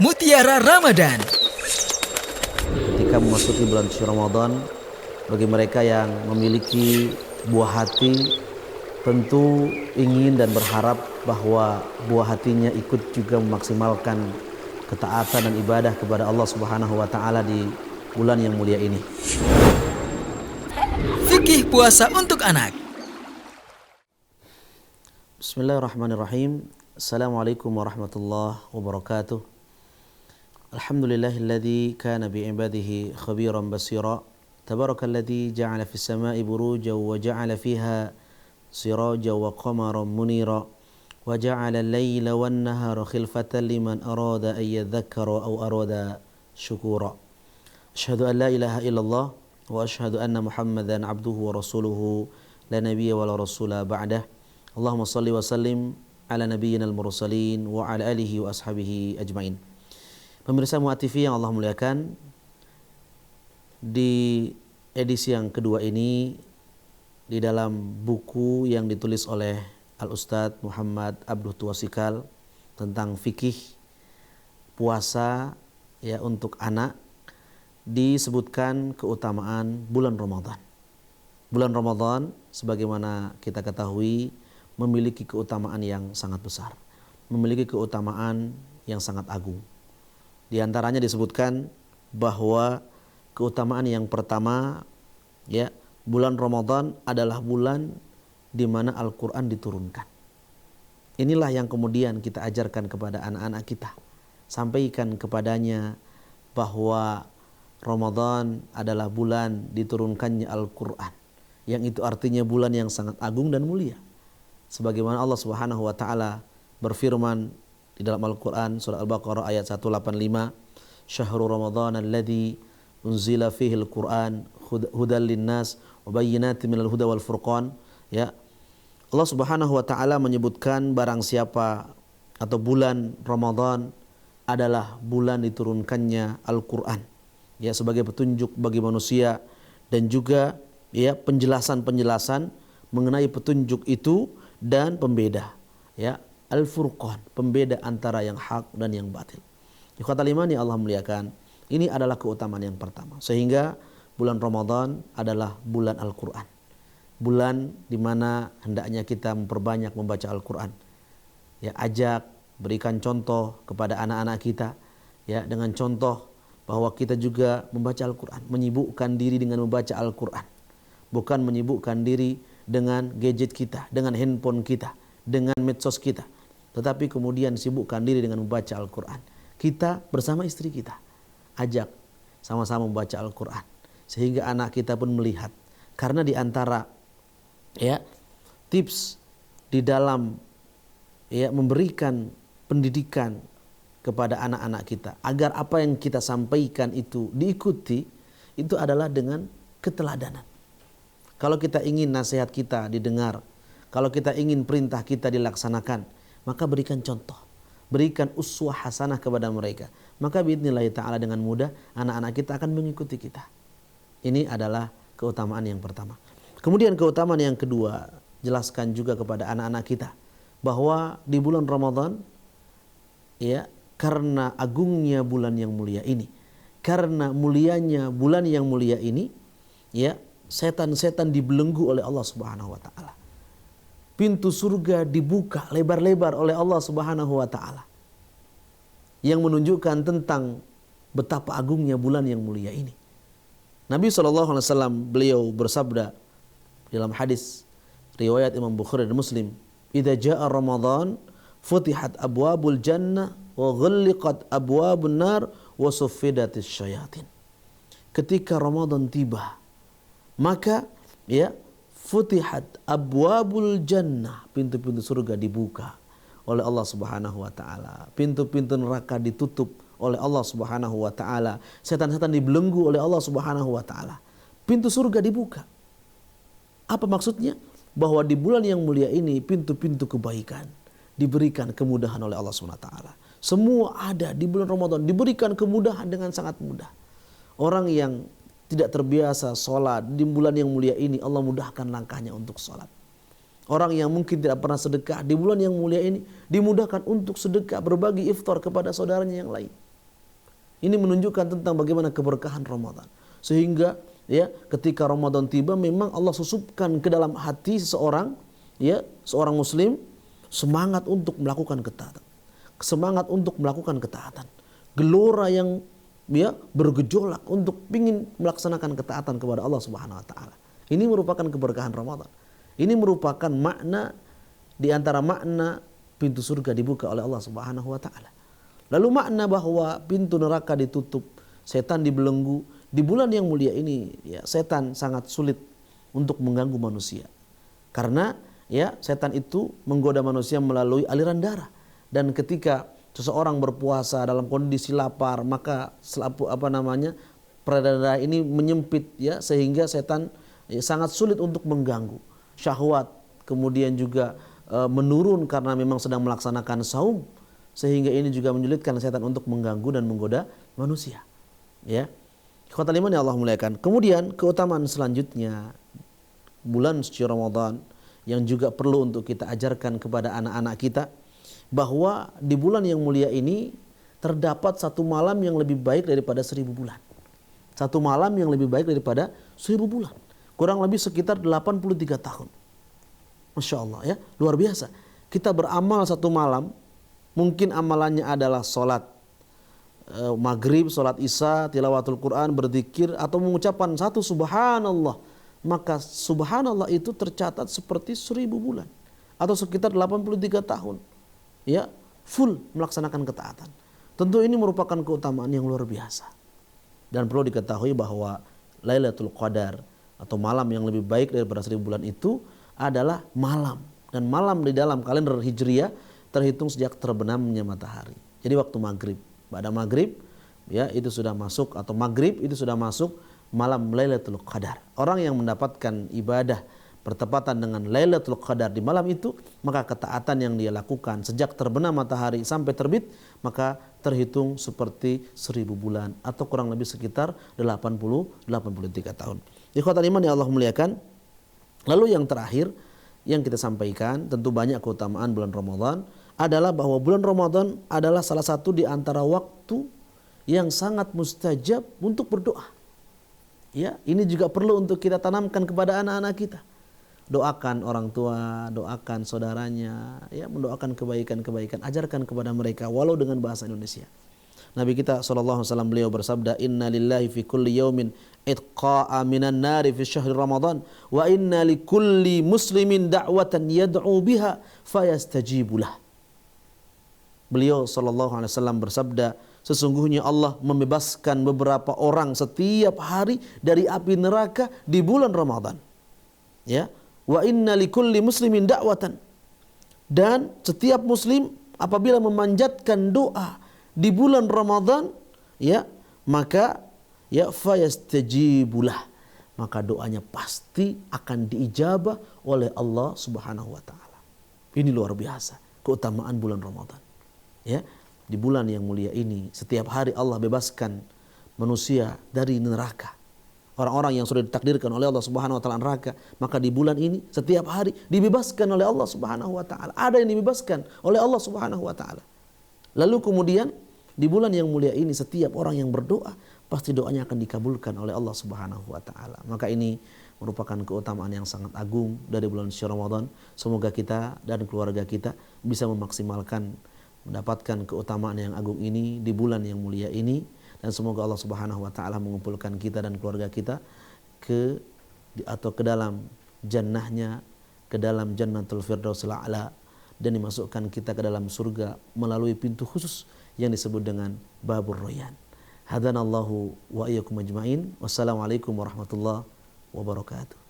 Mutiara Ramadan. Ketika memasuki bulan suci Ramadan, bagi mereka yang memiliki buah hati, tentu ingin dan berharap bahwa buah hatinya ikut juga memaksimalkan ketaatan dan ibadah kepada Allah Subhanahu wa taala di bulan yang mulia ini. Fikih puasa untuk anak. Bismillahirrahmanirrahim. Assalamualaikum warahmatullahi wabarakatuh. Alhamdulillahilladzi kana bi'ibadihi khabiran basira. Tabarakalladzi ja'ala fis sama'i burujan wa ja'ala fiha sirajan wa qamaran munira. Wa ja'ala al-laila wan nahara khilfatan liman arada an yadhakkara aw arada syukura. Asyhadu an la ilaha illallah wa asyhadu anna Muhammadan abduhu wa rasuluhu la nabiyya wa la rasula ba'dah. Allahumma salli wa sallim ala nabiyyina al-mursalin wa ala alihi wa ashabihi ajmain. Pemirsa Muat TV yang Allah muliakan, di edisi yang kedua ini di dalam buku yang ditulis oleh Al-Ustadz Muhammad Abduh Tuasikal tentang fikih puasa ya untuk anak, disebutkan keutamaan bulan Ramadan. Bulan Ramadan sebagaimana kita ketahui memiliki keutamaan yang sangat besar, memiliki keutamaan yang sangat agung. Di antaranya disebutkan bahwa keutamaan yang pertama ya, bulan Ramadan adalah bulan di mana Al-Qur'an diturunkan. Inilah yang kemudian kita ajarkan kepada anak-anak kita. Sampaikan kepadanya bahwa Ramadan adalah bulan diturunkannya Al-Qur'an, yang itu artinya bulan yang sangat agung dan mulia. Sebagaimana Allah Subhanahu wa taala berfirman di dalam Al-Qur'an surah Al-Baqarah ayat 185, Syahrul Ramadan alladzi unzila fihi al-Qur'an hudan linnas wa bayyinatin minal huda wal furqan. Ya. Allah Subhanahu wa taala menyebutkan barang siapa atau bulan Ramadan adalah bulan diturunkannya Al-Qur'an. Ya, sebagai petunjuk bagi manusia dan juga ya penjelasan-penjelasan mengenai petunjuk itu dan pembeda, ya, al-furqan, pembeda antara yang hak dan yang batil. Ikhwatal iman yang Allah muliakan, ini adalah keutamaan yang pertama. Sehingga bulan Ramadan adalah bulan Al-Qur'an. Bulan di mana hendaknya kita memperbanyak membaca Al-Qur'an. Ya, ajak, berikan contoh kepada anak-anak kita ya dengan contoh bahwa kita juga membaca Al-Qur'an, menyibukkan diri dengan membaca Al-Qur'an. Bukan menyibukkan diri dengan gadget kita, dengan handphone kita, dengan medsos kita, tetapi kemudian sibukkan diri dengan membaca Al-Qur'an. Kita bersama istri kita ajak sama-sama membaca Al-Qur'an, sehingga anak kita pun melihat. Karena di antara ya tips di dalam ya memberikan pendidikan kepada anak-anak kita agar apa yang kita sampaikan itu diikuti, itu adalah dengan keteladanan. Kalau kita ingin nasihat kita didengar, kalau kita ingin perintah kita dilaksanakan, maka berikan contoh, berikan uswah hasanah kepada mereka. Maka biidznillah ta'ala dengan mudah anak-anak kita akan mengikuti kita. Ini adalah keutamaan yang pertama. Kemudian keutamaan yang kedua, jelaskan juga kepada anak-anak kita bahwa di bulan Ramadan ya, karena agungnya bulan yang mulia ini, karena mulianya bulan yang mulia ini, ya, setan-setan dibelenggu oleh Allah Subhanahu wa taala. Pintu surga dibuka lebar-lebar oleh Allah Subhanahu wa taala. Yang menunjukkan tentang betapa agungnya bulan yang mulia ini. Nabi SAW beliau bersabda dalam hadis riwayat Imam Bukhari dan Muslim, "Idza jaa Ramadan futihat abwabul jannah wa ghulliqat abwabun nar wa suffidatis syayatin." Ketika Ramadan tiba, maka ya futihat abwabul jannah, pintu-pintu surga dibuka oleh Allah Subhanahu wa taala. Pintu-pintu neraka ditutup oleh Allah Subhanahu wa taala. Setan-setan dibelenggu oleh Allah Subhanahu wa taala. Pintu surga dibuka. Apa maksudnya? Bahwa di bulan yang mulia ini pintu-pintu kebaikan diberikan kemudahan oleh Allah Subhanahu wa taala. Semua ada di bulan Ramadan, diberikan kemudahan dengan sangat mudah. Orang yang tidak terbiasa sholat di bulan yang mulia ini, Allah mudahkan langkahnya untuk sholat. Orang yang mungkin tidak pernah sedekah di bulan yang mulia ini dimudahkan untuk sedekah, berbagi iftar kepada saudaranya yang lain. Ini menunjukkan tentang bagaimana keberkahan Ramadan. Sehingga ya ketika Ramadan tiba memang Allah susupkan ke dalam hati seseorang, ya, seorang muslim semangat untuk melakukan ketaatan. Semangat untuk melakukan ketaatan. Gelora yang ya bergejolak untuk ingin melaksanakan ketaatan kepada Allah Subhanahu wa taala. Ini merupakan keberkahan Ramadan. Ini merupakan makna di antara makna pintu surga dibuka oleh Allah Subhanahu wa taala. Lalu makna bahwa pintu neraka ditutup, setan dibelenggu. Di bulan yang mulia ini ya setan sangat sulit untuk mengganggu manusia. Karena ya setan itu menggoda manusia melalui aliran darah. Dan ketika seseorang berpuasa dalam kondisi lapar, maka peredaran darah ini menyempit ya sehingga setan ya, sangat sulit untuk mengganggu. Syahwat kemudian juga menurun karena memang sedang melaksanakan saum, sehingga ini juga menyulitkan setan untuk mengganggu dan menggoda manusia. Ya. Ikhwatal iman yang Allah muliakan. Kemudian keutamaan selanjutnya bulan suci Ramadan yang juga perlu untuk kita ajarkan kepada anak-anak kita, bahwa di bulan yang mulia ini terdapat satu malam yang lebih baik daripada 1000 bulan. Satu malam yang lebih baik daripada 1000 bulan. Kurang lebih sekitar 83 tahun. Masya Allah ya, luar biasa. Kita beramal satu malam, mungkin amalannya adalah sholat maghrib, sholat isya, tilawatul Quran, berzikir, atau mengucapkan satu subhanallah. Maka subhanallah itu tercatat seperti 1000 bulan. Atau sekitar 83 tahun. Ya, full melaksanakan ketaatan. Tentu ini merupakan keutamaan yang luar biasa. Dan perlu diketahui bahwa Lailatul Qadar atau malam yang lebih baik daripada 1000 bulan itu adalah malam. Dan malam di dalam kalender Hijriah terhitung sejak terbenamnya matahari. Jadi waktu maghrib. Pada maghrib ya itu sudah masuk, atau maghrib itu sudah masuk malam Lailatul Qadar. Orang yang mendapatkan ibadah bertepatan dengan Lailatul Qadar di malam itu, maka ketaatan yang dia lakukan sejak terbenam matahari sampai terbit, maka terhitung seperti 1000 bulan atau kurang lebih sekitar 83 tahun. Ikhwatal iman yang Allah muliakan. Lalu yang terakhir yang kita sampaikan, tentu banyak keutamaan bulan Ramadan, adalah bahwa bulan Ramadan adalah salah satu di antara waktu yang sangat mustajab untuk berdoa. Ya, ini juga perlu untuk kita tanamkan kepada anak-anak kita. Doakan orang tua, doakan saudaranya, ya, mendoakan kebaikan-kebaikan, ajarkan kepada mereka walau dengan bahasa Indonesia. Nabi kita SAW beliau bersabda, inna lillahi fi kulli yaumin itqa'a minan nari fi syahri Ramadan wa inna li kulli muslimin da'watan yad'u biha fayastajibulah. Beliau SAW bersabda, sesungguhnya Allah membebaskan beberapa orang setiap hari dari api neraka di bulan Ramadan. Ya, wa inna likulli muslimin da'watan, dan setiap muslim apabila memanjatkan doa di bulan Ramadan, ya, maka ya fayastajibulah, maka doanya pasti akan diijabah oleh Allah Subhanahu wa taala. Ini luar biasa keutamaan bulan Ramadan. Ya, di bulan yang mulia ini setiap hari Allah bebaskan manusia dari neraka. Orang-orang yang sudah ditakdirkan oleh Allah Subhanahu wa taala neraka, maka di bulan ini setiap hari dibebaskan oleh Allah Subhanahu wa taala. Ada yang dibebaskan oleh Allah Subhanahu wa taala. Lalu kemudian di bulan yang mulia ini setiap orang yang berdoa pasti doanya akan dikabulkan oleh Allah Subhanahu wa taala. Maka ini merupakan keutamaan yang sangat agung dari bulan suci Ramadan. Semoga kita dan keluarga kita bisa memaksimalkan mendapatkan keutamaan yang agung ini di bulan yang mulia ini. Dan semoga Allah Subhanahu wa taala mengumpulkan kita dan keluarga kita ke dalam jannahnya, ke dalam Jannatul Firdausil A'la, dan dimasukkan kita ke dalam surga melalui pintu khusus yang disebut dengan Babur Rayyan. Hadanallahu wa iyyakum ajmain. Wassalamualaikum warahmatullahi wabarakatuh.